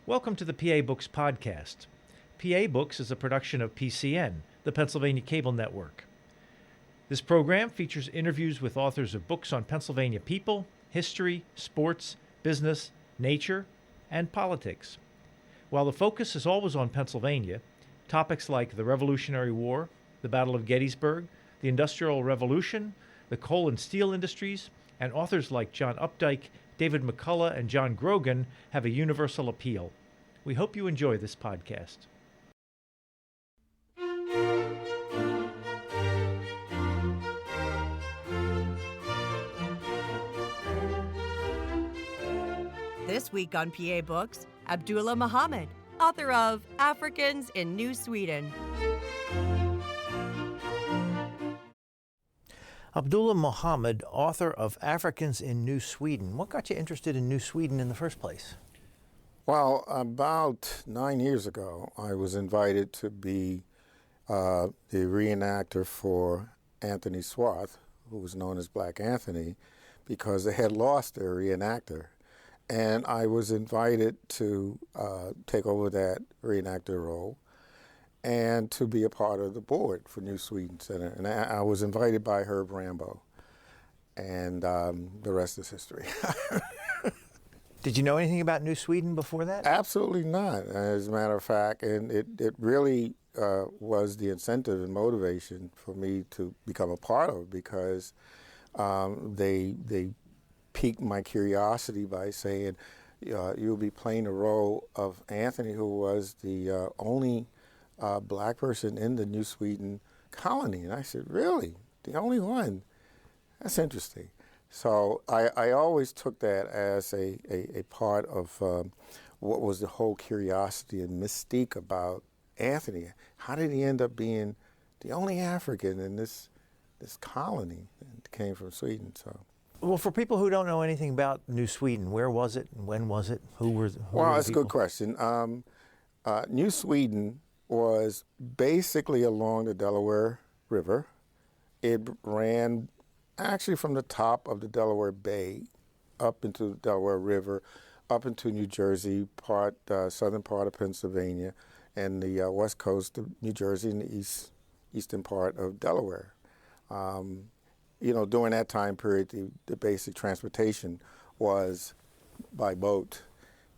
Welcome to the PA Books podcast. PA Books is a production of PCN, the Pennsylvania Cable Network. This program features interviews with authors of books on Pennsylvania people, history, sports, business, nature, and politics. While the focus is always on Pennsylvania, topics like the Revolutionary War, the Battle of Gettysburg, the Industrial Revolution, the coal and steel industries, and authors like John Updike, David McCullough, and John Grogan have a universal appeal. We hope you enjoy this podcast. This week on PA Books, Abdullah Muhammad, author of Africans in New Sweden. Abdullah Muhammad, author of Africans in New Sweden. What got you interested in New Sweden in the first place? Well, about 9 years ago, I was invited to be the reenactor for Anthony Swarth, who was known as Black Anthony, because they had lost their reenactor. And I was invited to take over that reenactor role and to be a part of the board for New Sweden Center. And I was invited by Herb Rambo, and the rest is history. Did you know anything about New Sweden before that? Absolutely not, as a matter of fact. And it really was the incentive and motivation for me to become a part of it, because they piqued my curiosity by saying, you'll be playing the role of Anthony, who was the only black person in the New Sweden colony. And I said, really? The only one? That's interesting. So I always took that as a part of what was the whole curiosity and mystique about Anthony. How did he end up being the only African in this colony that came from Sweden? So. Well, for people who don't know anything about New Sweden, where was it and when was it? Who were the that's people? A good question. New Sweden was basically along the Delaware River. It ran actually from the top of the Delaware Bay up into the Delaware River, up into New Jersey, southern part of Pennsylvania, and the west coast of New Jersey and the eastern part of Delaware. During that time period, the basic transportation was by boat,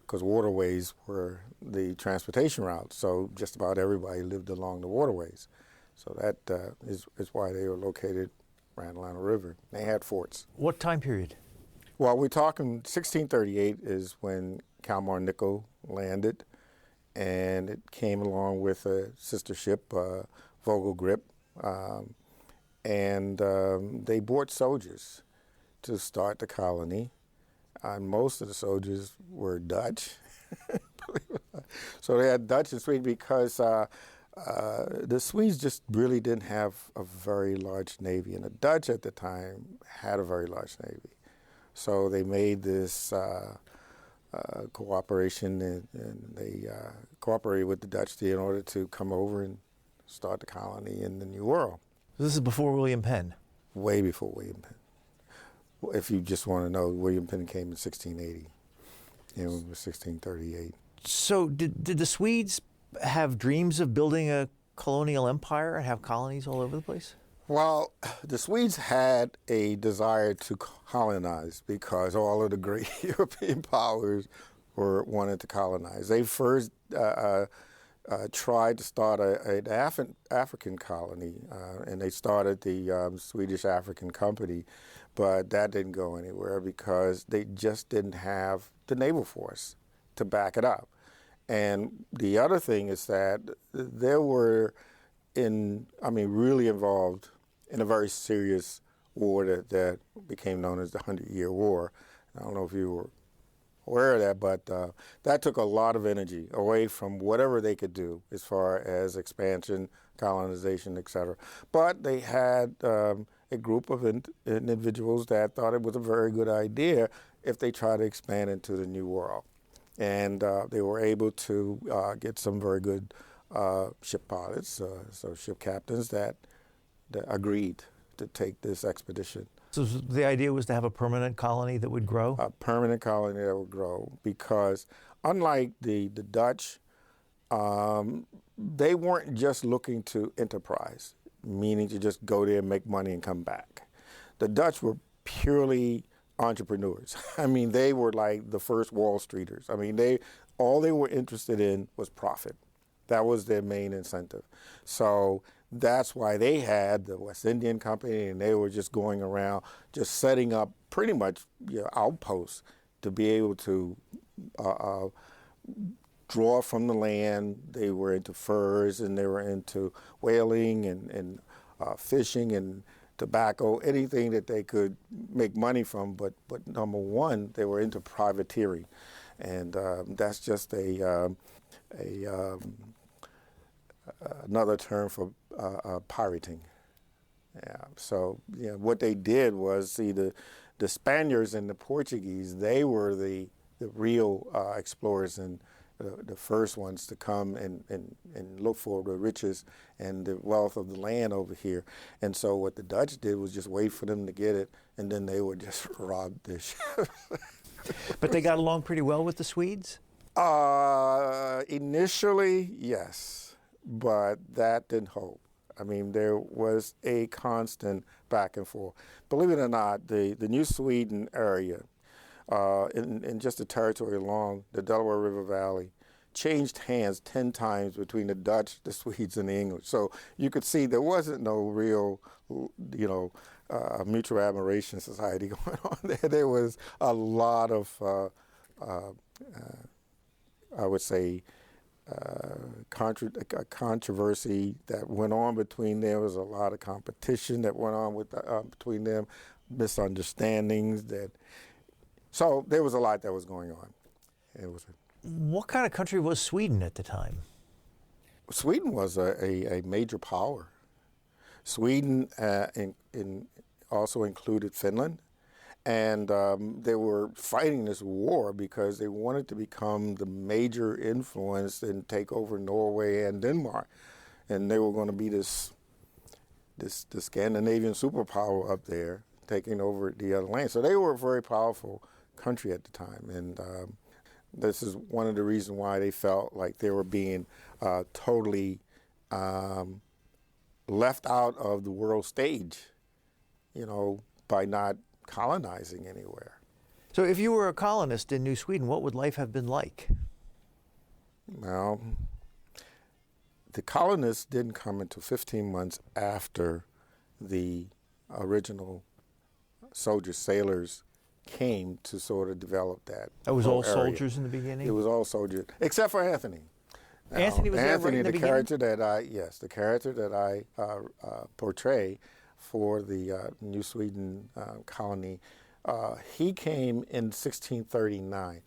because waterways were the transportation route. So just about everybody lived along the waterways. So that is why they were located around the Atlantic River. They had forts. What time period? Well, we're talking 1638 is when Kalmar Nickel landed, and it came along with a sister ship, Vogelgrip, and they brought soldiers to start the colony. Most of the soldiers were Dutch. So they had Dutch and Sweden because the Swedes just really didn't have a very large navy, and the Dutch at the time had a very large navy. So they made this cooperation, and they cooperated with the Dutch in order to come over and start the colony in the New World. This is before William Penn. Way before William Penn. If you just want to know, William Penn came in 1680. It was 1638. So did the Swedes have dreams of building a colonial empire and have colonies all over the place? Well, the Swedes had a desire to colonize because all of the great European powers wanted to colonize. They first tried to start an African colony, and they started the Swedish African Company, but that didn't go anywhere because they just didn't have the naval force to back it up. And the other thing is that they were really involved in a very serious war that became known as the 100-Year War. I don't know if you were aware of that, but that took a lot of energy away from whatever they could do as far as expansion, colonization, etc. But they had a group of individuals that thought it was a very good idea if they tried to expand into the New World. And they were able to get some very good ship pilots, so ship captains that agreed to take this expedition. So the idea was to have a permanent colony that would grow? A permanent colony that would grow, because unlike the Dutch, they weren't just looking to enterprise, meaning to just go there and make money and come back. The Dutch were purely entrepreneurs. I mean, they were like the first Wall Streeters. I mean, all they were interested in was profit. That was their main incentive. So that's why they had the West Indian Company, and they were just going around just setting up pretty much outposts to be able to draw from the land. They were into furs, and they were into whaling and fishing and tobacco, anything that they could make money from. But number one, they were into privateering, and that's just another term for pirating. Yeah. So what they did was, see, the Spaniards and the Portuguese, they were the real explorers and the first ones to come and look for the riches and the wealth of the land over here. And so what the Dutch did was just wait for them to get it, and then they would just rob their ships. But they got along pretty well with the Swedes? Initially, yes, but that didn't hold. I mean, there was a constant back and forth. Believe it or not, the New Sweden area, in just the territory along the Delaware River Valley, changed hands 10 times between the Dutch, the Swedes, and the English. So you could see there wasn't no real, mutual admiration society going on there. There was a lot of, I would say, controversy that went on between them. There was a lot of competition that went on between them, misunderstandings. So there was a lot that was going on. What kind of country was Sweden at the time? Sweden was a major power. Sweden also included Finland. And they were fighting this war because they wanted to become the major influence and take over Norway and Denmark. And they were going to be this Scandinavian superpower up there, taking over the other land. So they were a very powerful country at the time. And this is one of the reasons why they felt like they were being totally left out of the world stage, by not colonizing anywhere. So if you were a colonist in New Sweden, what would life have been like? Well, the colonists didn't come until 15 months after the original soldiers, sailors came to sort of develop that. It was all area. Soldiers in the beginning? It was all soldiers, except for Anthony. Anthony was there right in the beginning? character that I portray for the New Sweden colony, he came in 1639.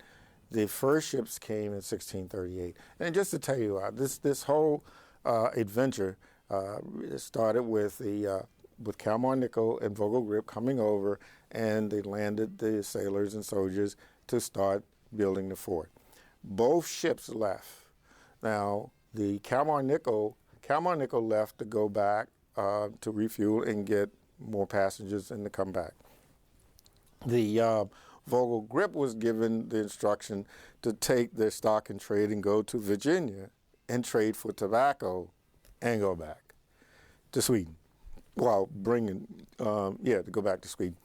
The first ships came in 1638. And just to tell you, this whole adventure started with Kalmar Nickel and Vogel Grip coming over, and they landed the sailors and soldiers to start building the fort. Both ships left. Now, the Kalmar Nickel left to go back to refuel and get more passengers and to come back. The Vogel Grip was given the instruction to take their stock and trade and go to Virginia and trade for tobacco and go back to Sweden. Well, to go back to Sweden.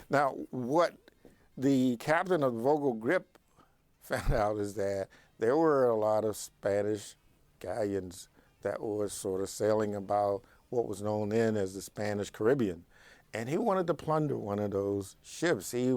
Now, what the captain of the Vogel Grip found out is that there were a lot of Spanish galleons that were sort of sailing about what was known then as the Spanish Caribbean. And he wanted to plunder one of those ships. He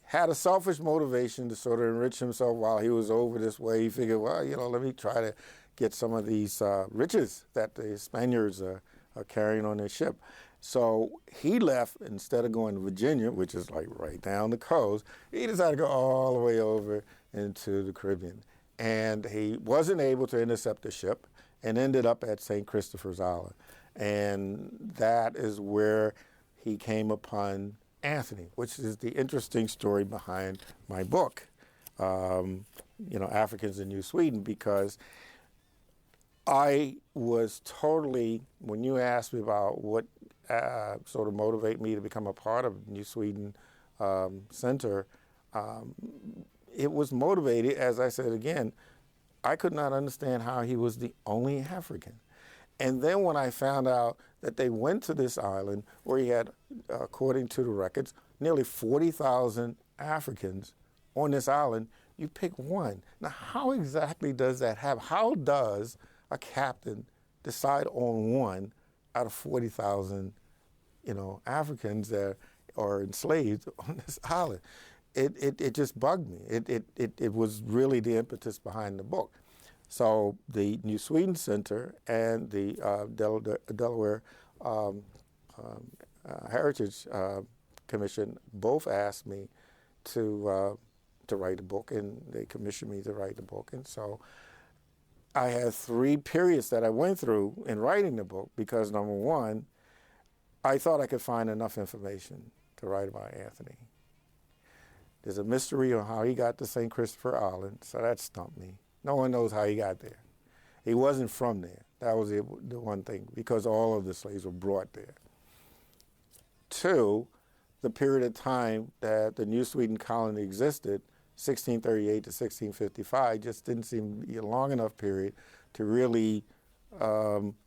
had a selfish motivation to sort of enrich himself while he was over this way. He figured, well, let me try to get some of these riches that the Spaniards are carrying on their ship. So he left, instead of going to Virginia, which is like right down the coast, he decided to go all the way over into the Caribbean. And he wasn't able to intercept the ship and ended up at St. Christopher's Island. And that is where he came upon Anthony, which is the interesting story behind my book, Africans in New Sweden, because I was totally, when you asked me about what sort of motivated me to become a part of New Sweden Center, it was motivated, as I said again, I could not understand how he was the only African. And then when I found out that they went to this island where he had, according to the records, nearly 40,000 Africans on this island, you pick one. Now, how exactly does that happen? How does a captain decide on one out of 40,000, Africans that are enslaved on this island? It just bugged me. It was really the impetus behind the book. So the New Sweden Center and the Delaware Heritage Commission both asked me to write a book, and they commissioned me to write the book. And so I had 3 periods that I went through in writing the book because, number one, I thought I could find enough information to write about Anthony. There's a mystery on how he got to St. Christopher Island, so that stumped me. No one knows how he got there. He wasn't from there. That was the one thing, because all of the slaves were brought there. 2, the period of time that the New Sweden colony existed, 1638 to 1655, just didn't seem to be a long enough period to really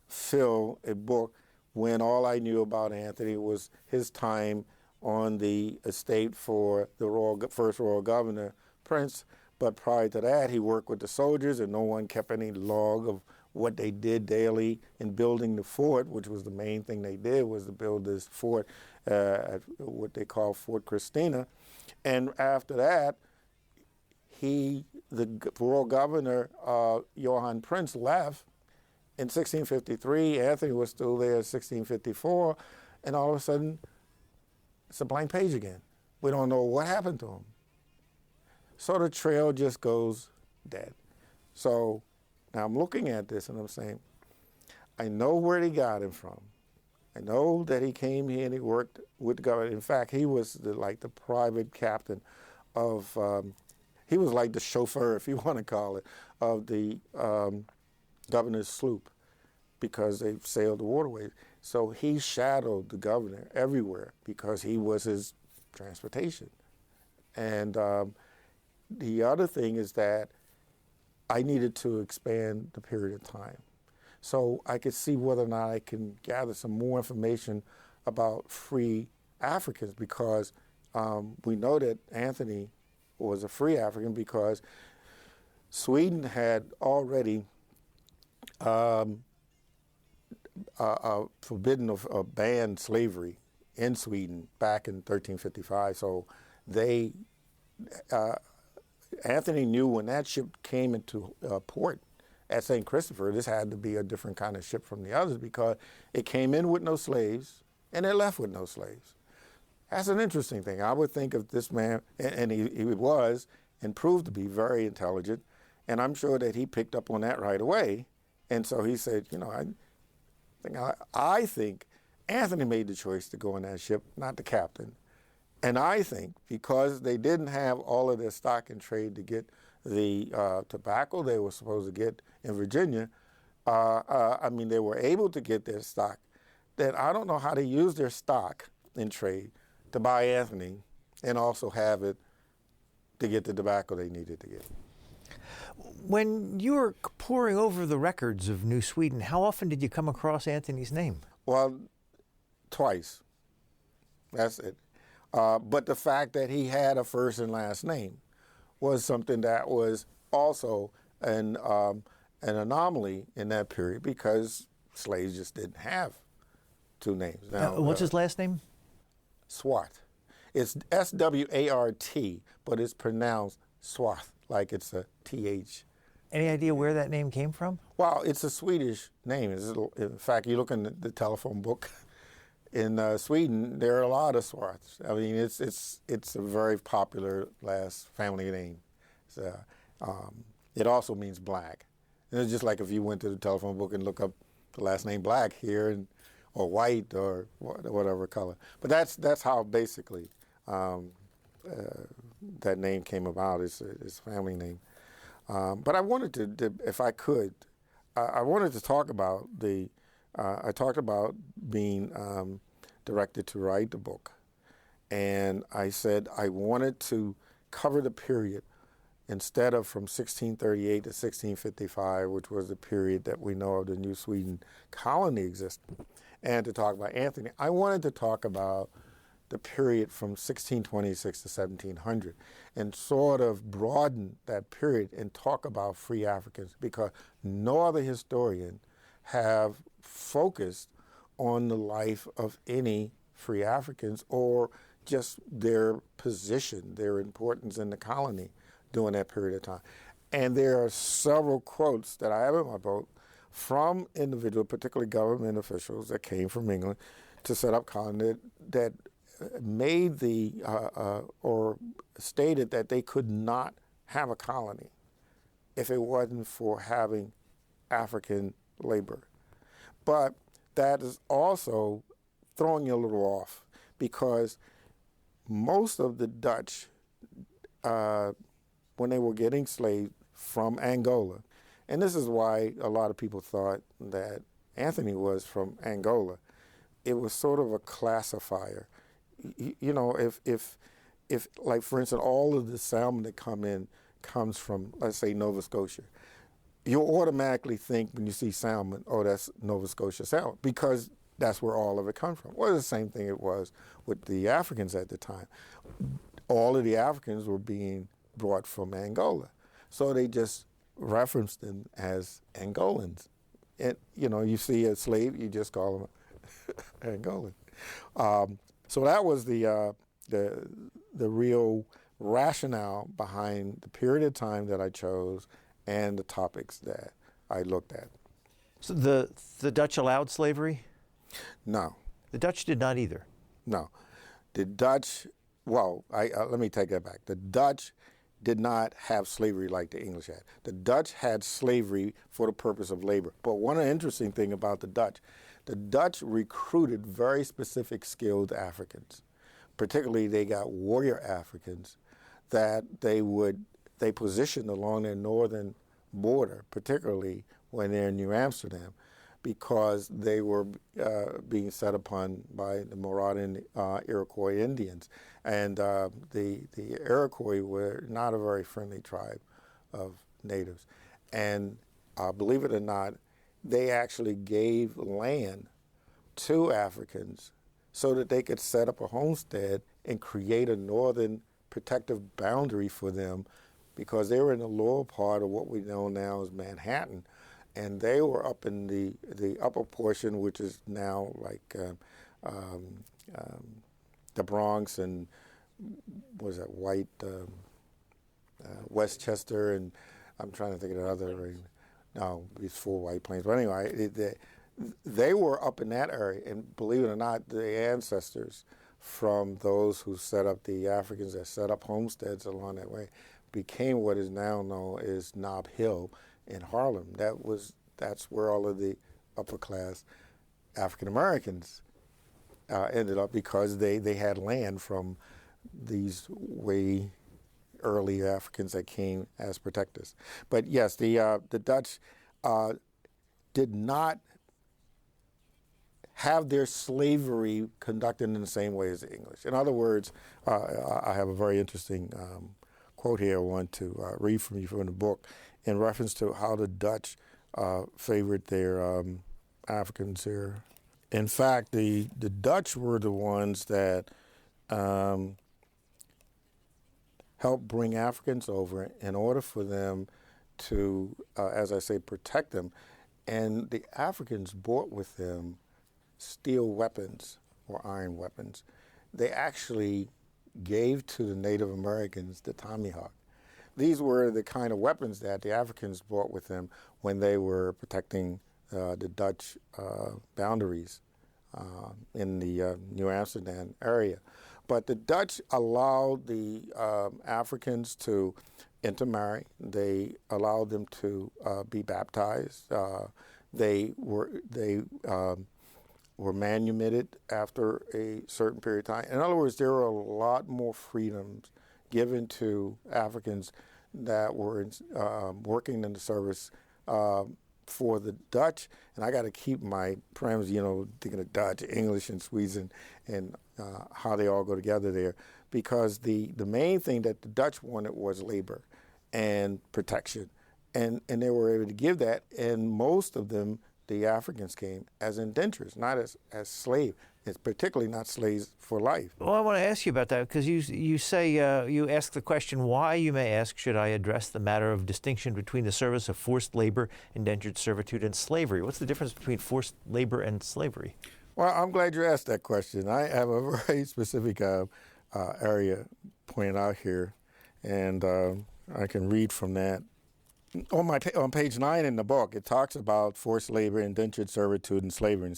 fill a book when all I knew about Anthony was his time on the estate for the first royal governor, Prince. But prior to that, he worked with the soldiers, and no one kept any log of what they did daily in building the fort, which was the main thing they did, was to build this fort at what they call Fort Christina. And after that, the royal governor, Johann Prince, left in 1653. Anthony was still there in 1654, and all of a sudden, it's a blank page again. We don't know what happened to him. So the trail just goes dead. So now I'm looking at this and I'm saying, I know where they got him from. I know that he came here and he worked with the government. In fact, he was the private captain of, he was like the chauffeur, if you want to call it, of the governor's sloop, because they sailed the waterways. So he shadowed the governor everywhere because he was his transportation. And the other thing is that I needed to expand the period of time so I could see whether or not I can gather some more information about free Africans, because we know that Anthony was a free African because Sweden had already forbidden or banned slavery in Sweden back in 1355. So they Anthony knew when that ship came into port at St. Christopher, this had to be a different kind of ship from the others because it came in with no slaves and it left with no slaves. That's an interesting thing. I would think of this man, and he was and proved to be very intelligent, and I'm sure that he picked up on that right away. And so he said, I think Anthony made the choice to go on that ship, not the captain. And I think because they didn't have all of their stock in trade to get the tobacco they were supposed to get in Virginia, they were able to get their stock, that I don't know how they used their stock in trade to buy Anthony and also have it to get the tobacco they needed to get. When you were poring over the records of New Sweden, how often did you come across Anthony's name? Well, twice. That's it. But the fact that he had a first and last name was something that was also an anomaly in that period because slaves just didn't have 2 names. Now, what's his last name? Swart. It's S-W-A-R-T, but it's pronounced Swart, like it's a T-H. Any idea where that name came from? Well, it's a Swedish name. In fact, you look in the telephone book. In Sweden, there are a lot of Swarts. I mean, it's a very popular last family name. It also means black. And it's just like if you went to the telephone book and look up the last name Black here, or white, or whatever color. But that's how basically that name came about. It's a family name. But I wanted to, if I could, I wanted to talk about I talked about being directed to write the book. And I said I wanted to cover the period instead of from 1638 to 1655, which was the period that we know of the New Sweden colony existing, and to talk about Anthony, I wanted to talk about the period from 1626 to 1700 and sort of broaden that period and talk about free Africans, because no other historian have focused on the life of any free Africans or just their position, their importance in the colony during that period of time. And there are several quotes that I have in my book from individual, particularly government officials that came from England to set up colony that made or stated that they could not have a colony if it wasn't for having African labor. But that is also throwing you a little off, because most of the Dutch, when they were getting slaves from Angola, and this is why a lot of people thought that Anthony was from Angola, it was sort of a classifier. You know, if like, for instance, all of the salmon that come in comes from, let's say, Nova Scotia, you'll automatically think when you see salmon, oh, that's Nova Scotia salmon, because that's where all of it comes from. Well, the same thing it was with the Africans at the time. All of the Africans were being brought from Angola, so they just referenced them as Angolans. And, you know, you see a slave, you just call them Angolan. So that was the real rationale behind the period of time that I chose and the topics that I looked at. So the Dutch allowed slavery? No. The Dutch did not either? No. The Dutch, well, let me take that back. The Dutch did not have slavery like the English had. The Dutch had slavery for the purpose of labor. But one interesting thing about the Dutch recruited very specific skilled Africans. Particularly, they got warrior Africans that they positioned along their northern border, particularly when they're in New Amsterdam, because they were being set upon by the Moravian Iroquois Indians. And the Iroquois were not a very friendly tribe of natives. And believe it or not, they actually gave land to Africans so that they could set up a homestead and create a northern protective boundary for them, because they were in the lower part of what we know now as Manhattan, and they were up in the upper portion, which is now like the Bronx and was that White, Westchester, and I'm trying to think of the other. No, these 4 White Plains. But anyway, they were up in that area, and believe it or not, the ancestors from those who set up, the Africans that set up homesteads along that way, became what is now known as Nob Hill in Harlem. That's where all of the upper class African Americans ended up, because they had land from these way early Africans that came as protectors. But yes, the Dutch did not have their slavery conducted in the same way as the English. In other words, I have a very interesting quote here I want to read from you from the book in reference to how the Dutch favored their Africans here. In fact, the Dutch were the ones that helped bring Africans over in order for them to, as I say, protect them. And the Africans brought with them steel weapons or iron weapons. They actually gave to the Native Americans the tomahawk. These were the kind of weapons that the Africans brought with them when they were protecting the Dutch boundaries in the New Amsterdam area. But the Dutch allowed the Africans to intermarry. They allowed them to be baptized. They were manumitted after a certain period of time. In other words, there were a lot more freedoms given to Africans that were working in the service for the Dutch. And I got to keep my parameters, thinking of Dutch, English, and Swedes, and how they all go together there, because the main thing that the Dutch wanted was labor. and protection. And they were able to give that, and most of them, the Africans, came as indentures, not as slaves. It's particularly not slaves for life. Well, I want to ask you about that because you say, you ask the question, why, you may ask, should I address the matter of distinction between the service of forced labor, indentured servitude, and slavery? What's the difference between forced labor and slavery? Well, I'm glad you asked that question. I have a very specific area pointed out here, and I can read from that. On page 9 in the book, it talks about forced labor, indentured servitude, and slavery,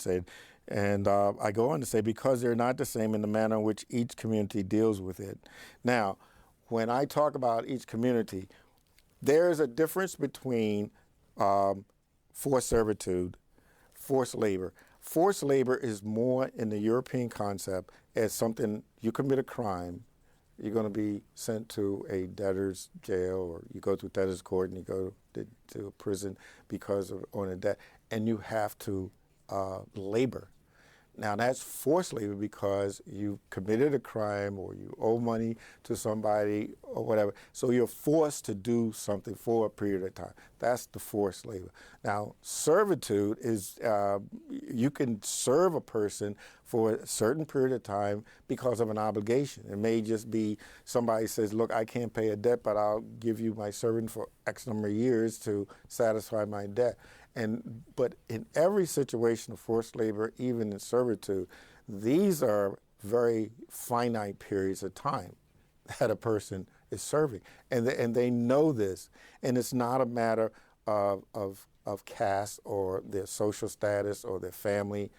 and I go on to say, because they're not the same in the manner in which each community deals with it. Now, when I talk about each community, there's a difference between forced servitude, forced labor. Forced labor is more in the European concept as something, you commit a crime, you're going to be sent to a debtor's jail, or you go to debtor's court and you go to a prison because of on a debt, and you have to labor. Now that's forced labor because you committed a crime or you owe money to somebody or whatever. So you're forced to do something for a period of time. That's the forced labor. Now servitude is you can serve a person for a certain period of time because of an obligation. It may just be somebody says, look, I can't pay a debt, but I'll give you my servant for X number of years to satisfy my debt. But in every situation of forced labor, even in servitude, these are very finite periods of time that a person is serving. And they know this. And it's not a matter of caste or their social status or their family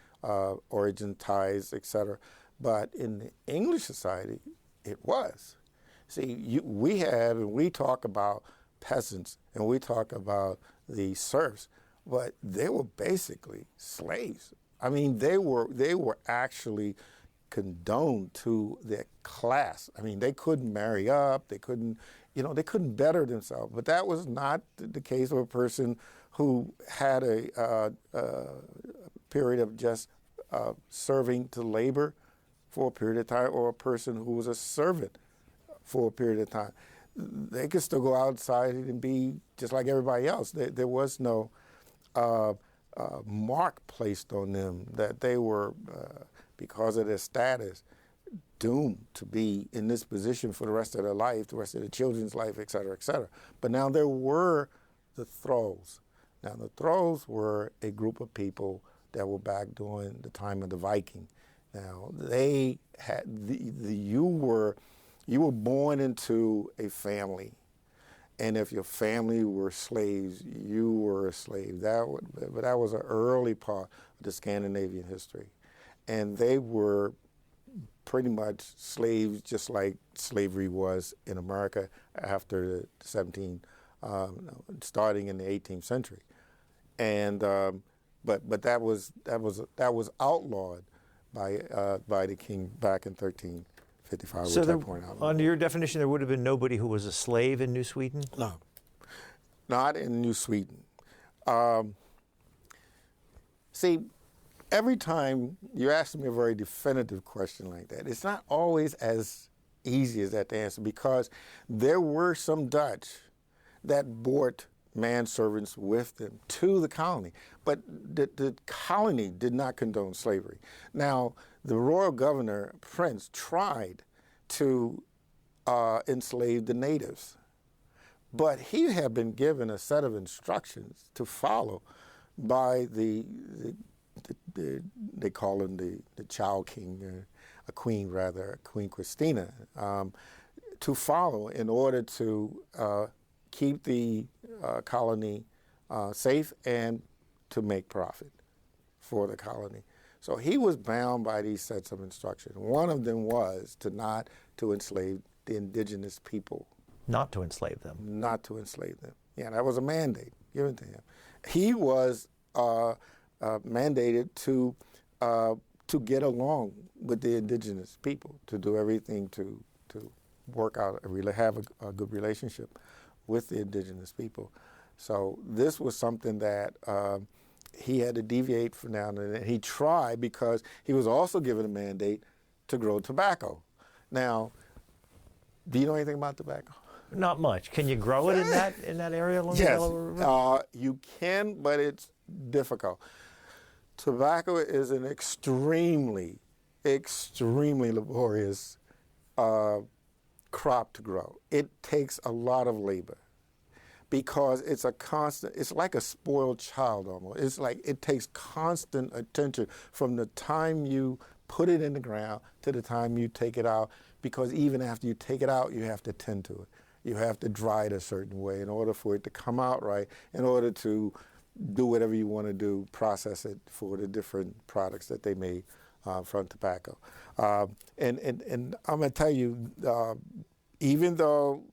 origin ties, etc. But in the English society, it was. See, we talk about peasants and we talk about the serfs, but they were basically slaves. I mean, they were actually condoned to their class. I mean, they couldn't marry up, they couldn't better themselves. But that was not the case of a person who had a period of just serving to labor for a period of time, or a person who was a servant for a period of time. They could still go outside and be just like everybody else. There was no mark placed on them that they were, because of their status, doomed to be in this position for the rest of their life, the rest of their children's life, et cetera, et cetera. But now there were the thralls. Now the thralls were a group of people that were back during the time of the Viking. Now they had you were born into a family. And if your family were slaves, you were a slave. But that was an early part of the Scandinavian history. And they were pretty much slaves, just like slavery was in America after the starting in the 18th century. And but that was outlawed by the king back in 1355, so which I point out. Under your definition, there would have been nobody who was a slave in New Sweden? No, not in New Sweden. See, every time you ask me a very definitive question like that, it's not always as easy as that to answer, because there were some Dutch that brought manservants with them to the colony, but the colony did not condone slavery. Now, the royal governor, Prince, tried to enslave the natives, but he had been given a set of instructions to follow by they call him the Child King, a queen rather, Queen Christina, to follow in order to keep the colony safe and to make profit for the colony. So he was bound by these sets of instructions. One of them was not to enslave the indigenous people. Not to enslave them. Not to enslave them. Yeah, that was a mandate given to him. He was mandated to get along with the indigenous people, to do everything to work out, have a good relationship with the indigenous people. So this was something that he had to deviate from now, and he tried, because he was also given a mandate to grow tobacco. Now, do you know anything about tobacco? Not much. Can you grow it in that area along the Yes, Delaware River? you can, but it's difficult. Tobacco is an extremely laborious crop to grow. It takes a lot of labor because it's like a spoiled child almost. It's like it takes constant attention from the time you put it in the ground to the time you take it out, because even after you take it out, you have to tend to it. You have to dry it a certain way in order for it to come out right, in order to do whatever you want to do, process it for the different products that they made from tobacco. And I'm going to tell you, even though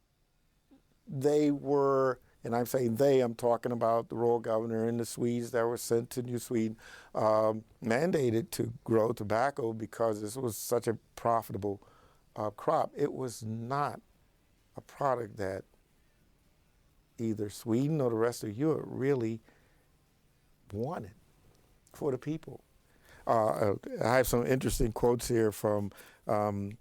they were, and I'm saying they, I'm talking about the royal governor and the Swedes that were sent to New Sweden, mandated to grow tobacco because this was such a profitable crop. It was not a product that either Sweden or the rest of Europe really wanted for the people. I have some interesting quotes here from one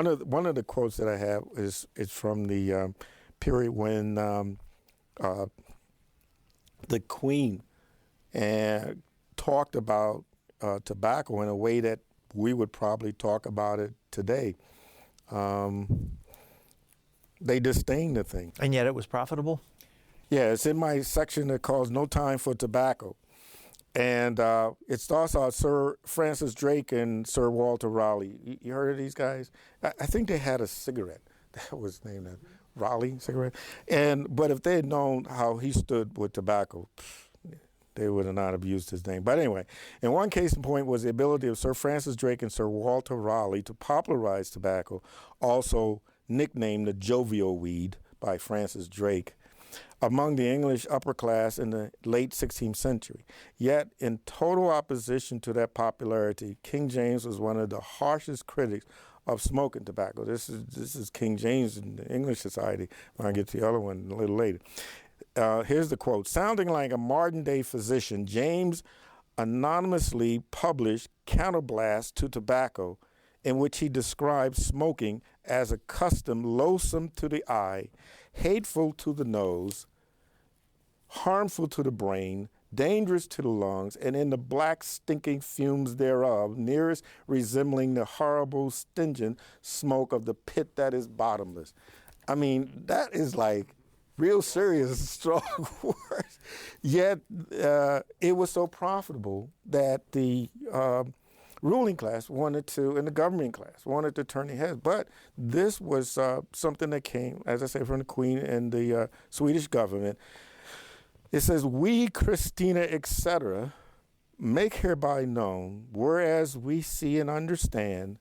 of the quotes that I have is from the period when the Queen talked about tobacco in a way that we would probably talk about it today. They disdained the thing. And yet it was profitable? Yeah, it's in my section that calls No Time for Tobacco. And it starts out Sir Francis Drake and Sir Walter Raleigh. You heard of these guys? I think they had a cigarette that was named a Raleigh cigarette. But if they had known how he stood with tobacco, they would have not have used his name. But anyway, in one case in point was the ability of Sir Francis Drake and Sir Walter Raleigh to popularize tobacco, also nicknamed the jovial weed by Francis Drake, among the English upper class in the late 16th century. Yet, in total opposition to that popularity, King James was one of the harshest critics of smoking tobacco. This is King James in the English society. When I get to the other one a little later. Here's the quote. Sounding like a modern-day physician, James anonymously published Counterblast to Tobacco, in which he described smoking as a custom loathsome to the eye, hateful to the nose, harmful to the brain, dangerous to the lungs, and in the black stinking fumes thereof, nearest resembling the horrible stingent smoke of the pit that is bottomless. I mean, that is like real serious, strong words. Yet it was so profitable that the ruling class wanted to, and the governing class wanted to turn their heads. But this was something that came, as I say, from the Queen and the Swedish government. It says, we, Christina, etc., make hereby known, whereas we see and understand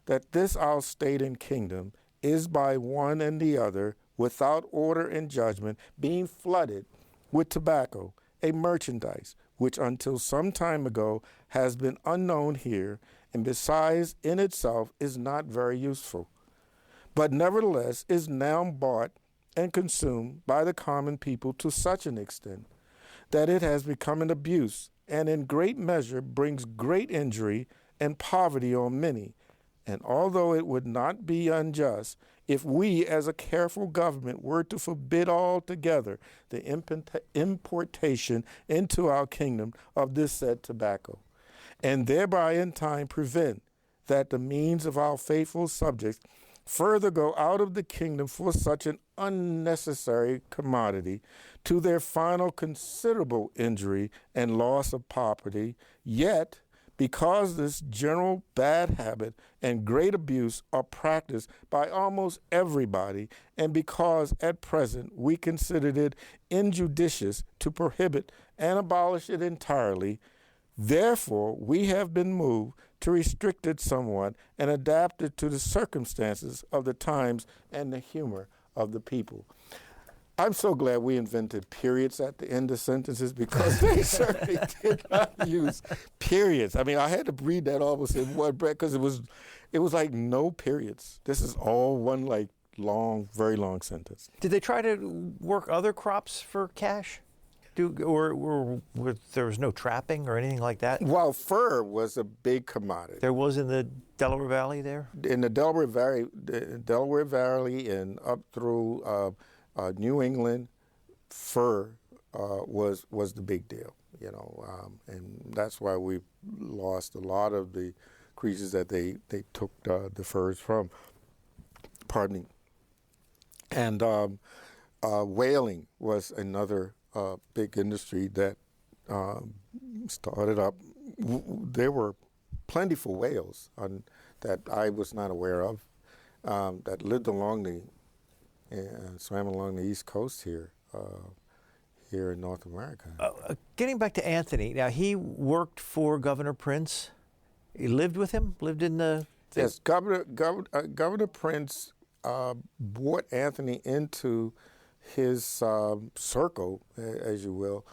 that this our state and kingdom is by one and the other, without order and judgment, being flooded with tobacco, a merchandise, which until some time ago has been unknown here, and besides in itself is not very useful, but nevertheless is now bought and consumed by the common people to such an extent that it has become an abuse, and in great measure brings great injury and poverty on many. And although it would not be unjust if we as a careful government were to forbid altogether the importation into our kingdom of this said tobacco, and thereby in time prevent that the means of our faithful subjects further go out of the kingdom for such an unnecessary commodity, to their final considerable injury and loss of property, yet because this general bad habit and great abuse are practiced by almost everybody, and because at present we considered it injudicious to prohibit and abolish it entirely, therefore we have been moved to restrict it somewhat and adapt it to the circumstances of the times and the humor of the people. I'm so glad we invented periods at the end of sentences, because they certainly did not use periods. I mean, I had to read that almost in one breath because it was like no periods. This is all one like long, very long sentence. Did they try to work other crops for cash? Or there was no trapping or anything like that? Well, fur was a big commodity. There was in the Delaware Valley there? In the Delaware Valley and up through New England, fur was the big deal, and that's why we lost a lot of the creatures that they took the furs from. Pardon me. And whaling was another big industry that started up. There were plentiful whales that I was not aware of that lived along swam along the East Coast here in North America. Getting back to Anthony, now he worked for Governor Prince. He lived with him? Lived in the... Yes, Governor Prince brought Anthony into his circle, as you will,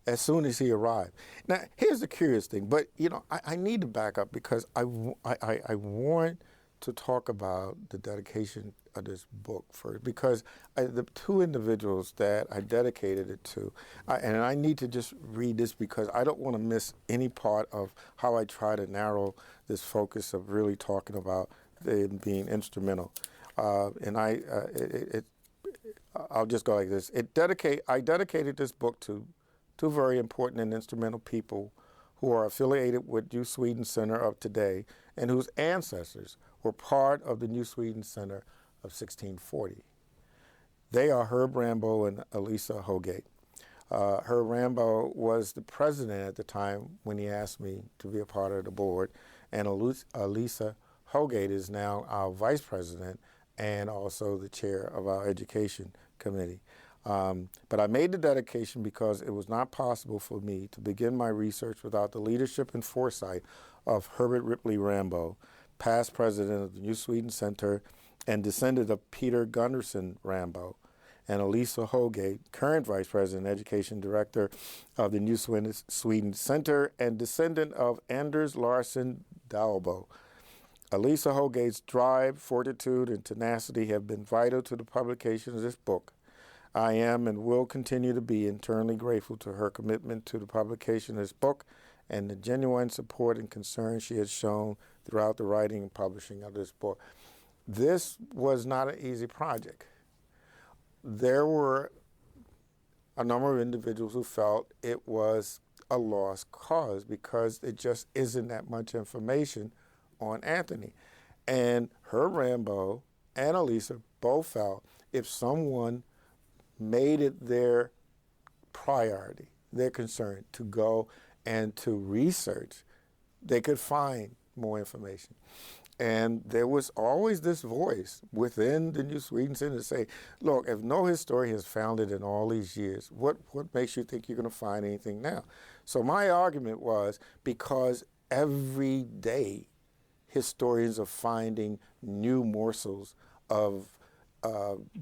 as soon as he arrived. Now, here's the curious thing, but I need to back up because I want to talk about the dedication of this book first, because the two individuals that I dedicated it to, and I need to just read this because I don't want to miss any part of how I try to narrow this focus of really talking about them being instrumental. And I'll just go like this. I dedicated this book to two very important and instrumental people who are affiliated with New Sweden Center of today and whose ancestors were part of the New Sweden Center of 1640. They are Herb Rambo and Elisa Hogate. Herb Rambo was the president at the time when he asked me to be a part of the board, and Elisa Hogate is now our vice president and also the chair of our education committee. But I made the dedication because it was not possible for me to begin my research without the leadership and foresight of Herbert Ripley Rambo, past president of the New Sweden Center and descendant of Peter Gunderson Rambo, and Elisa Hogate, current vice president and education director of the New Sweden Center and descendant of Anders Larsson Dalbo. Elisa Hogate's drive, fortitude, and tenacity have been vital to the publication of this book. I am and will continue to be internally grateful to her commitment to the publication of this book and the genuine support and concern she has shown throughout the writing and publishing of this book. This was not an easy project. There were a number of individuals who felt it was a lost cause because it just isn't that much information on Anthony. And Herb Rambo and Elisa both felt if someone made it their priority, their concern, to go and to research, they could find more information. And there was always this voice within the New Sweden Center to say, look, if no historian has found it in all these years, what makes you think you're going to find anything now? So my argument was because every day historians are finding new morsels of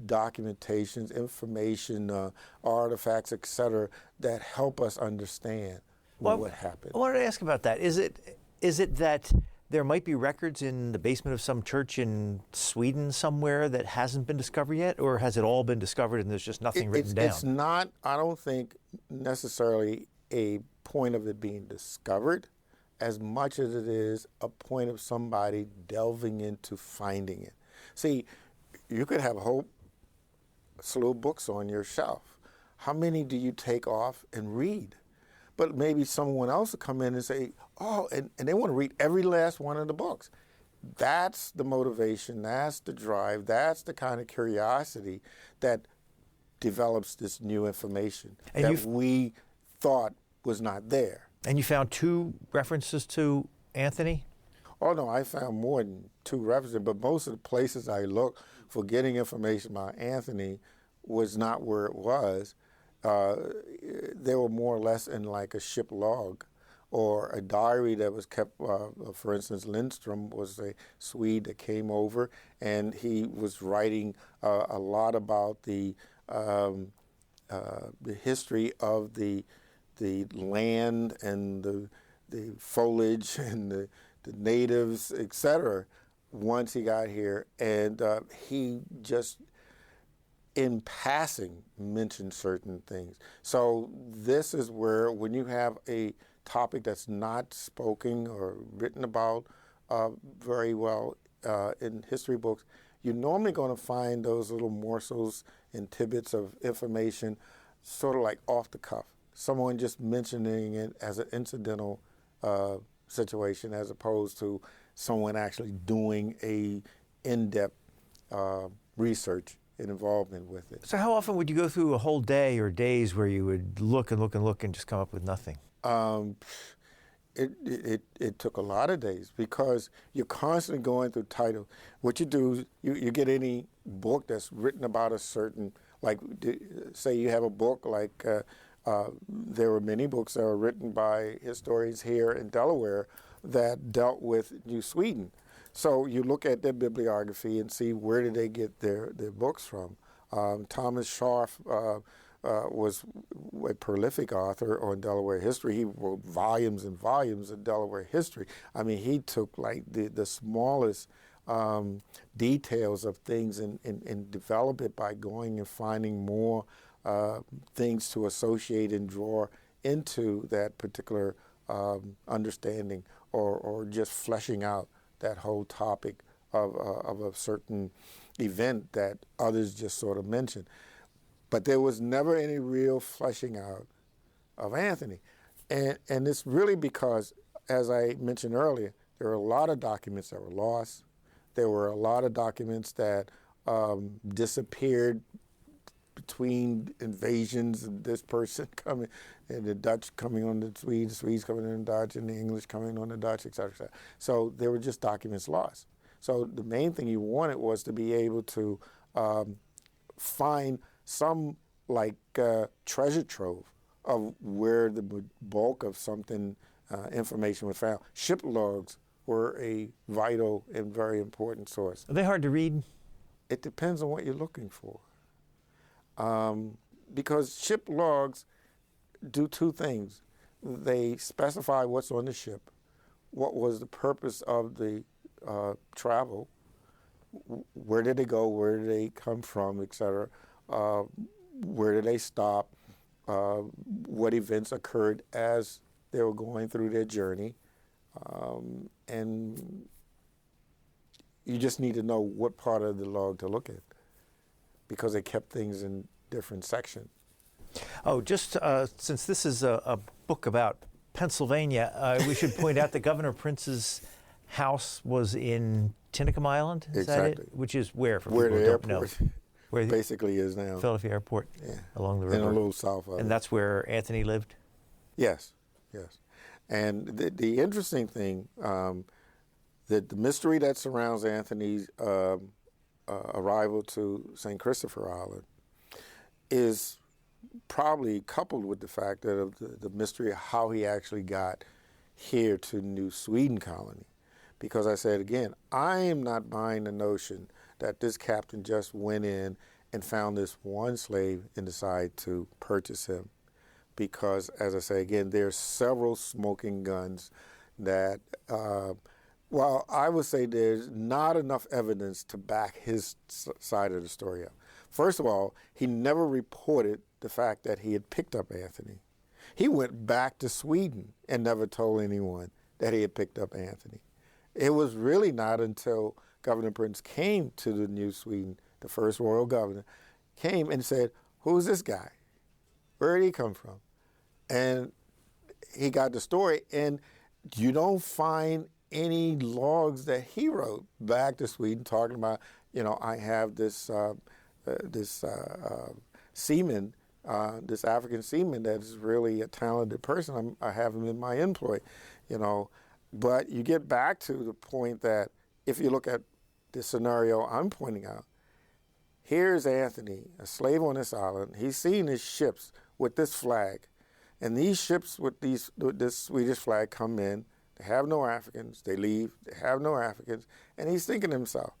documentations, information, artifacts, et cetera, that help us understand what happened. I wanted to ask about that. Is it that there might be records in the basement of some church in Sweden somewhere that hasn't been discovered yet, or has it all been discovered and there's just nothing written down? It's not, I don't think, necessarily a point of it being discovered as much as it is a point of somebody delving into finding it. See, you could have a whole slew of books on your shelf. How many do you take off and read? But maybe someone else will come in and say, oh, and they want to read every last one of the books. That's the motivation, that's the drive, that's the kind of curiosity that develops this new information that we thought was not there. And you found 2 references to Anthony? Oh, no, I found more than 2 references, but most of the places I looked for getting information about Anthony was not where it was. They were more or less in like a ship log or a diary that was kept. For instance, Lindström was a Swede that came over, and he was writing a lot about the history of the land and the foliage and the natives, etc. Once he got here, and he just, in passing, mentioned certain things. So this is where, when you have a topic that's not spoken or written about very well in history books, you're normally going to find those little morsels and tidbits of information sort of like off the cuff. Someone just mentioning it as an incidental situation as opposed to someone actually doing a in-depth research and involvement with it. So how often would you go through a whole day or days where you would look and look and look and just come up with nothing? It took a lot of days because you're constantly going through titles. What you do is you get any book that's written about a certain, like say you have a book like there were many books that were written by historians here in Delaware that dealt with New Sweden. So you look at their bibliography and see where did they get their books from. Thomas Scharf was a prolific author on Delaware history. He wrote volumes and volumes of Delaware history. I mean, he took like the smallest details of things and developed it by going and finding more things to associate and draw into that particular understanding or just fleshing out that whole topic of a certain event that others just sort of mentioned. But there was never any real fleshing out of Anthony. And it's really because, as I mentioned earlier, there were a lot of documents that were lost. There were a lot of documents that disappeared between invasions and this person coming, and the Dutch coming on the Swedes, the Swedes coming on the Dutch, and the English coming on the Dutch, et cetera, et cetera. So there were just documents lost. So the main thing you wanted was to be able to find some like treasure trove of where the bulk of something information was found. Ship logs were a vital and very important source. Are they hard to read? It depends on what you're looking for. Because ship logs do two things. They specify what's on the ship, what was the purpose of the travel, where did they go, where did they come from, et cetera, where did they stop, what events occurred as they were going through their journey, and you just need to know what part of the log to look at because they kept things in different sections. Oh, just since this is a book about Pennsylvania, we should point out that Governor Prince's house was in Tinicum Island, is exactly. that it? Which is where, for where people the who don't know? airport Where basically is now. Philadelphia Airport, yeah. Along the river. And a little south of it. And that's where Anthony lived? Yes, yes. And the interesting thing, that the mystery that surrounds Anthony's arrival to St. Christopher Island is probably coupled with the fact that of the mystery of how he actually got here to New Sweden colony. Because I said again, I am not buying the notion that this captain just went in and found this one slave and decided to purchase him. Because, as I say again, there are several smoking guns that, well, I would say there's not enough evidence to back his side of the story up. First of all, he never reported the fact that he had picked up Anthony. He went back to Sweden and never told anyone that he had picked up Anthony. It was really not until Governor Prince came to the New Sweden, the first royal governor, came and said, "Who's this guy? Where did he come from?" And he got the story, and you don't find any logs that he wrote back to Sweden talking about, I have this seaman, this African seaman that is really a talented person. I have him in my employ, But you get back to the point that if you look at the scenario I'm pointing out, here's Anthony, a slave on this island. He's seeing his ships with this flag. And these ships with this Swedish flag come in. They have no Africans. They leave. They have no Africans. And he's thinking to himself,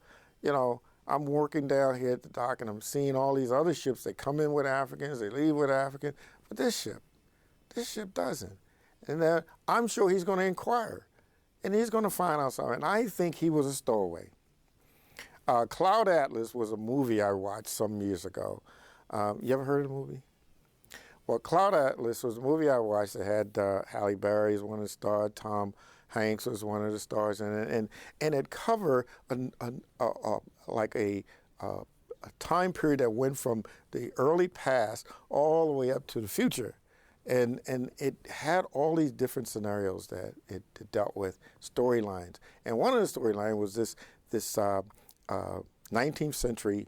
I'm working down here at the dock and I'm seeing all these other ships. They come in with Africans. They leave with Africans. But this ship doesn't. And I'm sure he's going to inquire. And he's going to find out something. And I think he was a stowaway. Cloud Atlas was a movie I watched some years ago. You ever heard of the movie? Well, Cloud Atlas was a movie I watched that had Halle Berry as one of the stars, Tom Hanks was one of the stars in it, and it covered like a time period that went from the early past all the way up to the future. And it had all these different scenarios that it dealt with, storylines. And one of the storylines was this 19th century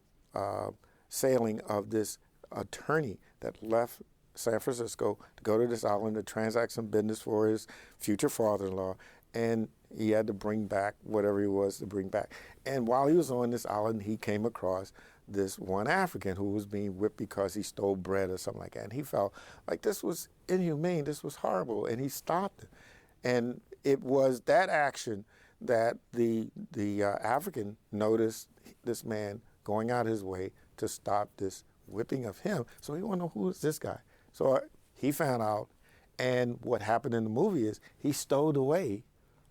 sailing of this attorney that left San Francisco to go to this island to transact some business for his future father-in-law, and he had to bring back whatever he was to bring back. And while he was on this island, he came across this one African who was being whipped because he stole bread or something like that. And he felt like this was inhumane, this was horrible, and he stopped it. And it was that action that the African noticed this man going out his way to stop this whipping of him. So he wanted to know, who is this guy? So he found out, and what happened in the movie is he stowed away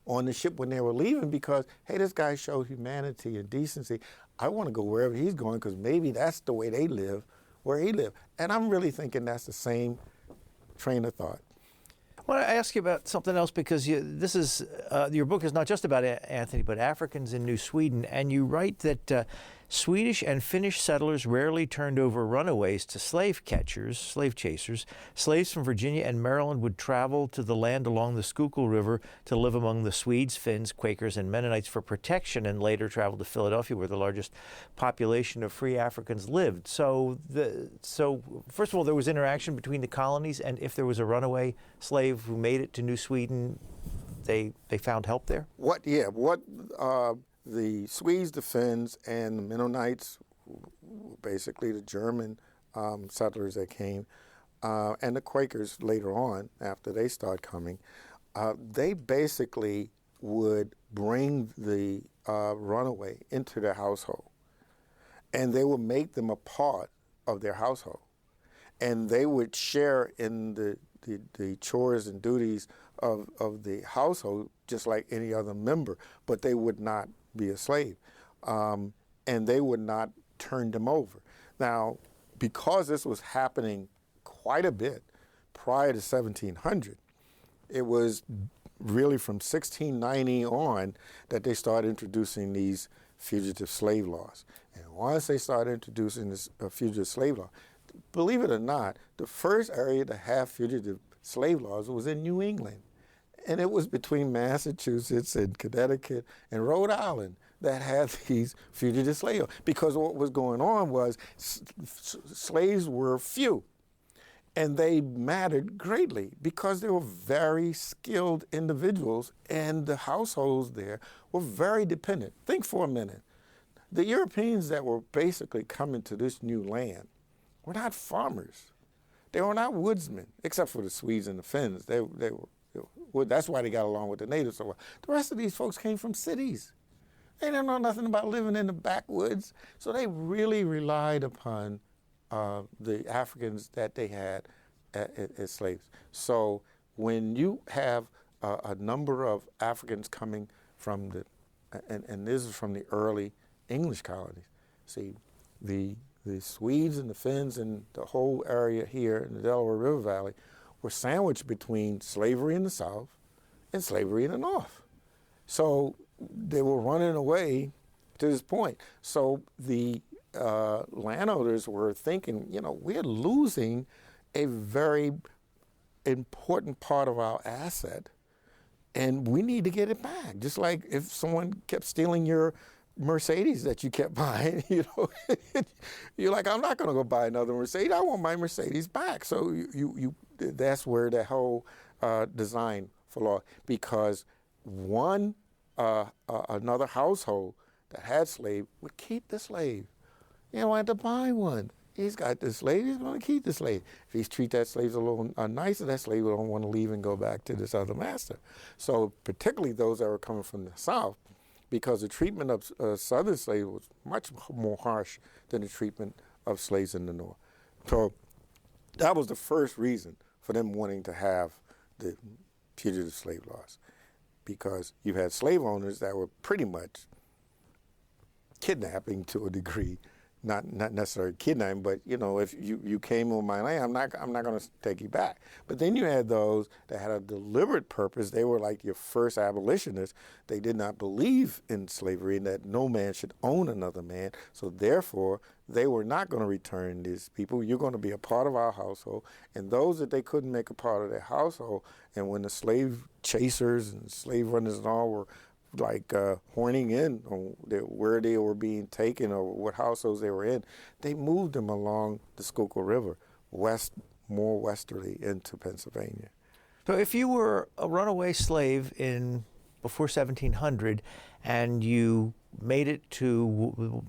on the ship when they were leaving because, hey, this guy showed humanity and decency. I want to go wherever he's going because maybe that's the way they live where he lived. And I'm really thinking that's the same train of thought. I want to ask you about something else because your book is not just about Anthony, but Africans in New Sweden. And you write that Swedish and Finnish settlers rarely turned over runaways to slave chasers. Slaves from Virginia and Maryland would travel to the land along the Schuylkill River to live among the Swedes, Finns, Quakers, and Mennonites for protection, and later traveled to Philadelphia, where the largest population of free Africans lived. So first of all, there was interaction between the colonies, and if there was a runaway slave who made it to New Sweden, they found help there? The Swedes, the Finns, and the Mennonites, basically the German settlers that came, and the Quakers later on, after they start coming, they basically would bring the runaway into their household, and they would make them a part of their household, and they would share in the chores and duties of the household just like any other member, but they would not be a slave, and they would not turn them over. Now, because this was happening quite a bit prior to 1700, it was really from 1690 on that they started introducing these fugitive slave laws. And once they started introducing this fugitive slave law, believe it or not, the first area to have fugitive slave laws was in New England. And it was between Massachusetts and Connecticut and Rhode Island that had these fugitive slave laws. Because what was going on was slaves were few. And they mattered greatly because they were very skilled individuals, and the households there were very dependent. Think for a minute. The Europeans that were basically coming to this new land were not farmers. They were not woodsmen, except for the Swedes and the Finns. They were, that's why they got along with the natives so well. The rest of these folks came from cities. They didn't know nothing about living in the backwoods, so they really relied upon the Africans that they had as slaves. So when you have a number of Africans coming from and this is from the early English colonies, see, the Swedes and the Finns and the whole area here in the Delaware River Valley were sandwiched between slavery in the South and slavery in the North. So they were running away to this point. So the landowners were thinking, we're losing a very important part of our asset, and we need to get it back. Just like if someone kept stealing your Mercedes that you kept buying, you're like, I'm not going to go buy another Mercedes. I want my Mercedes back. So that's where that whole design for law, because another household that had slave would keep the slave. You don't have to buy one. He's got this slave, he's going to keep the slave. If he treats that slave a little nicer, that slave will don't want to leave and go back to this other master. So particularly those that were coming from the South, because the treatment of Southern slaves was much more harsh than the treatment of slaves in the North. So that was the first reason for them wanting to have the fugitive slave laws, because you had slave owners that were pretty much kidnapping to a degree not necessarily kidnapping, but if you came on my land, I'm not going to take you back. But then you had those that had a deliberate purpose. They were like your first abolitionists. They did not believe in slavery and that no man should own another man. So therefore, they were not going to return these people. You're going to be a part of our household. And those that they couldn't make a part of their household, and when the slave chasers and slave runners and all were like horning in on where they were being taken or what households they were in, they moved them along the Schuylkill River, more westerly into Pennsylvania. So if you were a runaway slave before 1700 and you made it to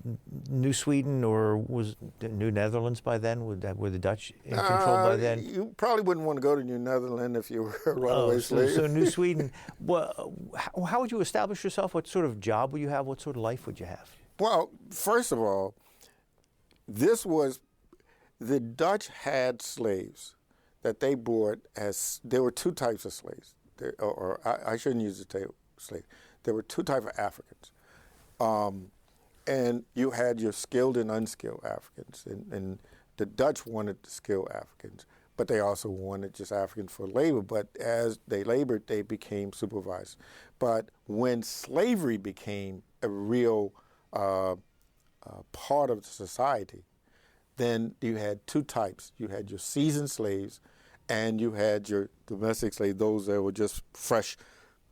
New Sweden, or was New Netherlands by then? Were the Dutch in control by then? You probably wouldn't want to go to New Netherlands if you were a runaway slave. So New Sweden. Well, how would you establish yourself? What sort of job would you have? What sort of life would you have? Well, first of all, the Dutch had slaves that they brought there were two types of slaves. I shouldn't use the term slave. There were two types of Africans. And you had your skilled and unskilled Africans. And the Dutch wanted the skilled Africans, but they also wanted just Africans for labor. But as they labored, they became supervised. But when slavery became a real part of society, then you had two types. You had your seasoned slaves, and you had your domestic slaves, those that were just fresh,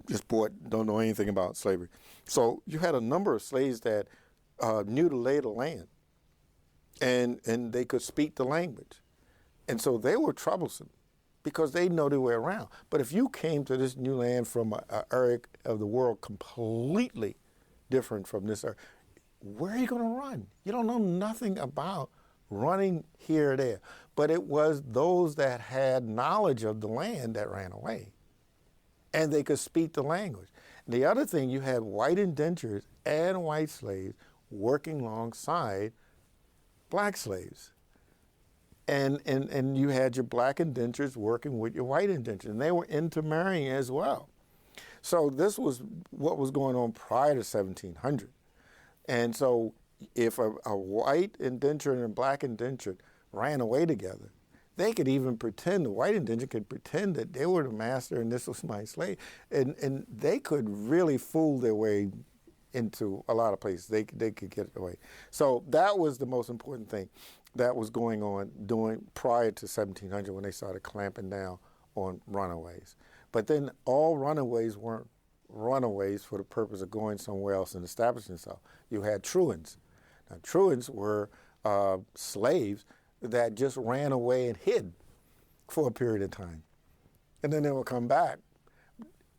just bought, don't know anything about slavery. So you had a number of slaves that knew the lay of the land, and they could speak the language. And so they were troublesome because they know their way around. But if you came to this new land from an area of the world completely different from this area, where are you going to run? You don't know nothing about running here or there. But it was those that had knowledge of the land that ran away, and they could speak the language. The other thing, you had white indentures and white slaves working alongside black slaves. And you had your black indentures working with your white indentures, and they were intermarrying as well. So this was what was going on prior to 1700. And so if a white indenture and a black indenture ran away together, they could even pretend, the white indenture could pretend that they were the master and this was my slave. And they could really fool their way into a lot of places. They could get away. So that was the most important thing that was going on prior to 1700 when they started clamping down on runaways. But then all runaways weren't runaways for the purpose of going somewhere else and establishing themselves. You had truants. Now, truants were slaves that just ran away and hid for a period of time. And then they would come back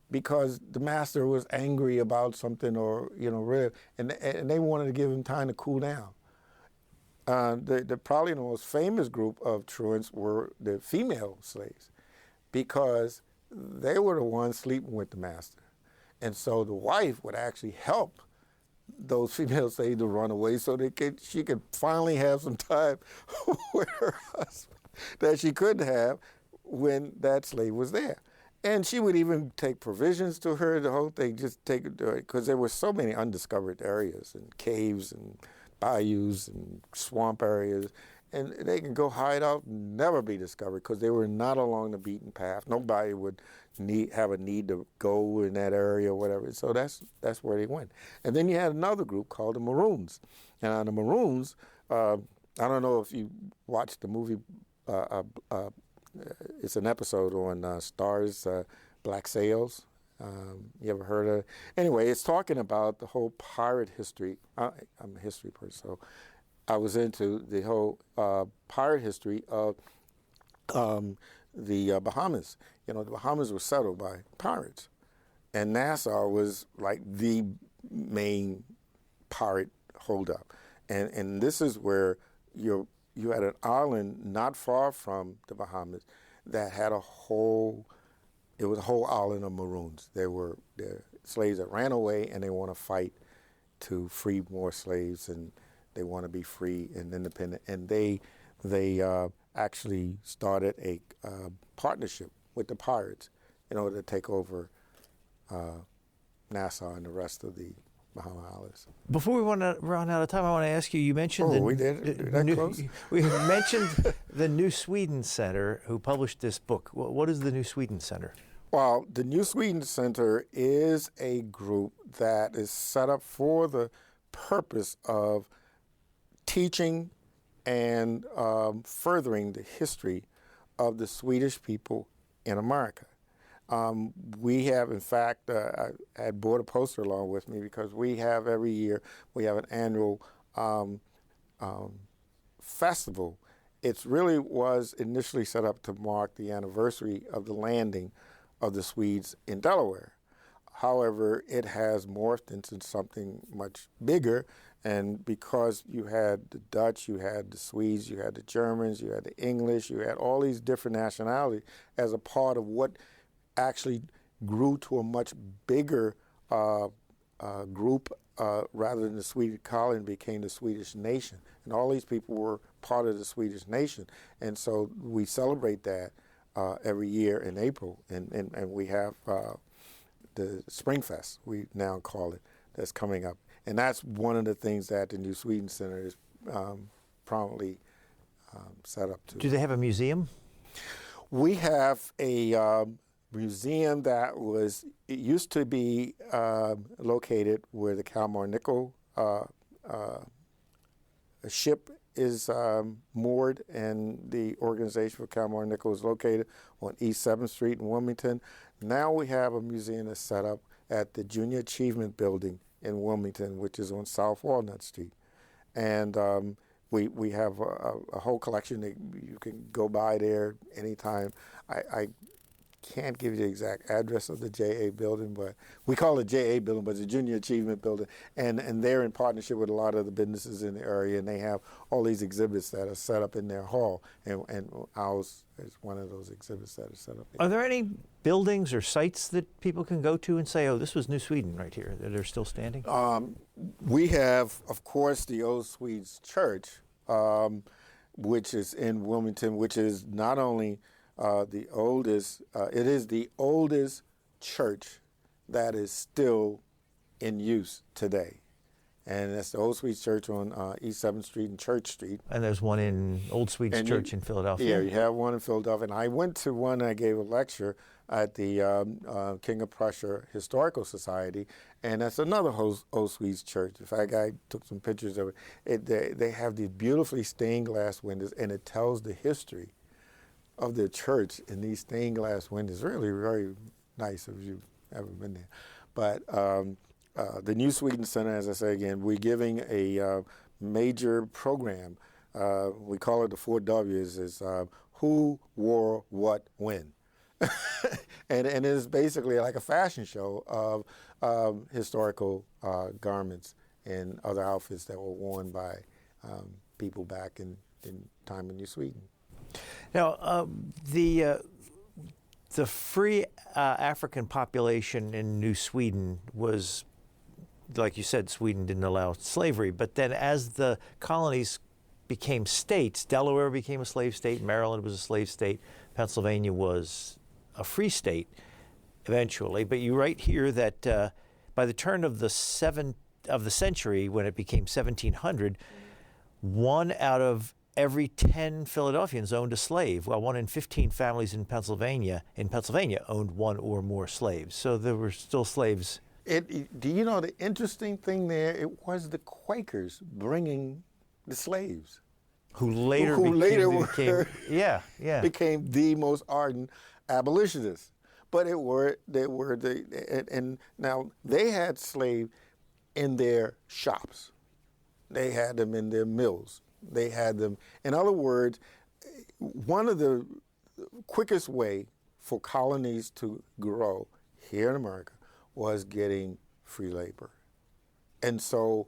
because the master was angry about something or, and they wanted to give him time to cool down. Probably the most famous group of truants were the female slaves because they were the ones sleeping with the master. And so the wife would actually help those female slaves to run away so she could finally have some time with her husband that she couldn't have when that slave was there. And she would even take provisions to her, the whole thing, just take it to her, because there were so many undiscovered areas and caves and bayous and swamp areas, and they can go hide out and never be discovered because they were not along the beaten path. Nobody would have a need to go in that area or whatever. So that's where they went. And then you had another group called the Maroons. And the Maroons, I don't know if you watched the movie, it's an episode on Starz, Black Sails. You ever heard of it? Anyway, it's talking about the whole pirate history. I'm a history person, so I was into the whole pirate history of the Bahamas. The Bahamas were settled by pirates, and Nassau was like the main pirate holdup. And this is where you had an island not far from the Bahamas that had it was a whole island of Maroons. They're slaves that ran away and they want to fight to free more slaves, and they want to be free and independent. And they actually started a partnership with the pirates in order to take over Nassau and the rest of the Muhammad Ali's. Before we run out of time, I want to ask you. You mentioned we mentioned the New Sweden Center, who published this book. What is the New Sweden Center? Well, the New Sweden Center is a group that is set up for the purpose of teaching and furthering the history of the Swedish people in America. We have, in fact, I had brought a poster along with me because we have every year, we have an annual festival. It really was initially set up to mark the anniversary of the landing of the Swedes in Delaware. However, it has morphed into something much bigger, and because you had the Dutch, you had the Swedes, you had the Germans, you had the English, you had all these different nationalities as a part of what actually grew to a much bigger group rather than the Swedish colony, became the Swedish nation. And all these people were part of the Swedish nation. And so we celebrate that every year in April. And we have the Springfest, we now call it, that's coming up. And that's one of the things that the New Sweden Center is prominently set up to. Do they have a museum? We have a museum that it used to be located where the Kalmar Nickel ship is moored, and the organization for Kalmar Nickel is located on East 7th Street in Wilmington. Now we have a museum that's set up at the Junior Achievement Building in Wilmington, which is on South Walnut Street. And we have a whole collection that you can go by there anytime. I can't give you the exact address of the JA building, but we call it JA building, but it's a Junior Achievement Building. And they're in partnership with a lot of the businesses in the area, and they have all these exhibits that are set up in their hall. And ours is one of those exhibits that are set up. Are there any buildings or sites that people can go to and say, oh, this was New Sweden right here, that are still standing? We have, of course, the Old Swedes Church, which is in Wilmington, which is not only the oldest, it is the oldest church that is still in use today. And that's the Old Swedes Church on East 7th Street and Church Street. And there's one in Old Swedes Church in Philadelphia. Yeah, you have one in Philadelphia. And I went to one, I gave a lecture at the King of Prussia Historical Society, and that's another Old Swedes church. In fact, I took some pictures of it. They have these beautifully stained glass windows, and it tells the history of the church in these stained glass windows. Really, very nice if you've ever been there. But the New Sweden Center, as I say again, we're giving a major program. We call it the 4 W's, is who, wore, what, when. and it is basically like a fashion show of historical garments and other outfits that were worn by people back in time in New Sweden. Now, the free African population in New Sweden was, like you said, Sweden didn't allow slavery. But then as the colonies became states, Delaware became a slave state, Maryland was a slave state, Pennsylvania was a free state eventually. But you write here that by the turn of the century, when it became 1700, 1 out of every 10 Philadelphians owned a slave. Well, 1 in 15 families in Pennsylvania owned 1 or more slaves. So there were still slaves. Do you know the interesting thing there? It was the Quakers bringing the slaves, who later became the most ardent abolitionists. But now they had slaves in their shops. They had them in their mills. They had them. In other words, one of the quickest way for colonies to grow here in America was getting free labor. And so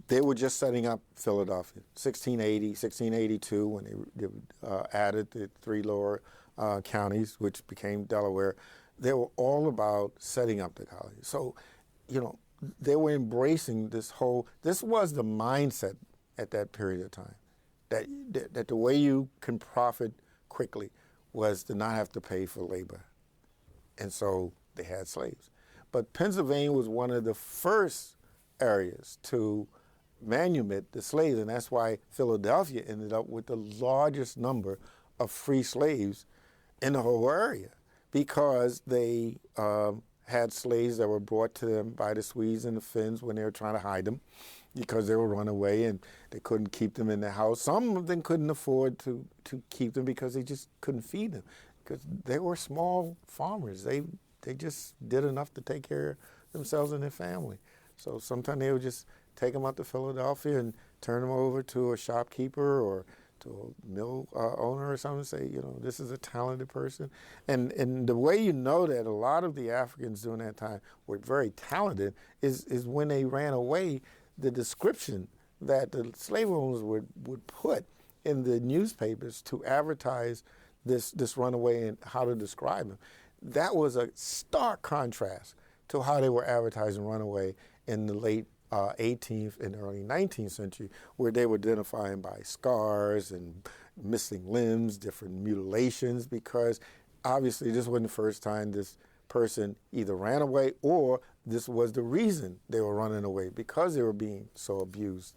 they were just setting up Philadelphia, 1680, 1682, when they added the 3 lower counties, which became Delaware. They were all about setting up the colony. So, they were embracing this was the mindset at that period of time, that the way you can profit quickly was to not have to pay for labor. And so they had slaves. But Pennsylvania was one of the first areas to manumit the slaves, and that's why Philadelphia ended up with the largest number of free slaves in the whole area, because they had slaves that were brought to them by the Swedes and the Finns when they were trying to hide them, because they were run away and they couldn't keep them in their house. Some of them couldn't afford to keep them because they just couldn't feed them, because they were small farmers. They just did enough to take care of themselves and their family. So sometimes they would just take them out to Philadelphia and turn them over to a shopkeeper or to a mill owner or something, and say, this is a talented person. And the way you know that a lot of the Africans during that time were very talented is when they ran away, the description that the slave owners would put in the newspapers to advertise this runaway and how to describe them. That was a stark contrast to how they were advertising runaway in the late 18th and early 19th century, where they were identifying by scars and missing limbs, different mutilations, because obviously this wasn't the first time this person either ran away or this was the reason they were running away, because they were being so abused.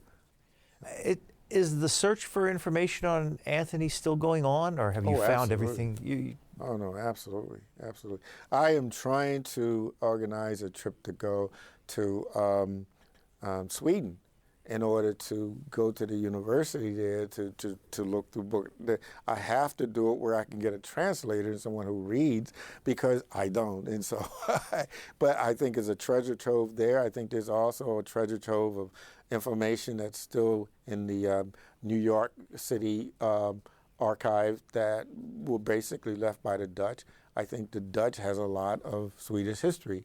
Is the search for information on Anthony still going on, or have you found everything? Oh, no, absolutely, absolutely. I am trying to organize a trip to go to Sweden in order to go to the university there to look through books. I have to do it where I can get a translator and someone who reads, because I don't. And so, but I think there's a treasure trove there. I think there's also a treasure trove of information that's still in the New York City archive that were basically left by the Dutch. I think the Dutch has a lot of Swedish history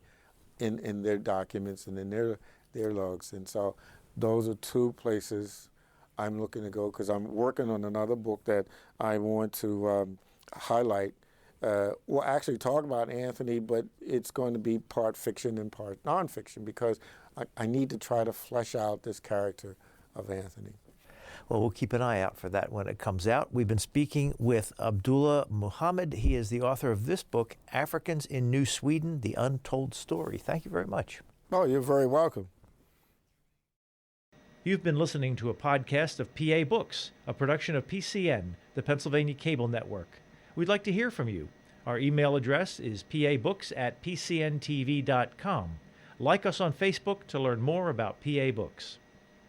in their documents and in their logs. And so those are two places I'm looking to go, because I'm working on another book that I want to highlight. Well, actually talk about Anthony, but it's going to be part fiction and part nonfiction, because I need to try to flesh out this character of Anthony. Well, we'll keep an eye out for that when it comes out. We've been speaking with Abdullah Muhammad. He is the author of this book, Africans in New Sweden, The Untold Story. Thank you very much. Oh, you're very welcome. You've been listening to a podcast of PA Books, a production of PCN, the Pennsylvania Cable Network. We'd like to hear from you. Our email address is pabooks@pcntv.com. Like us on Facebook to learn more about PA Books.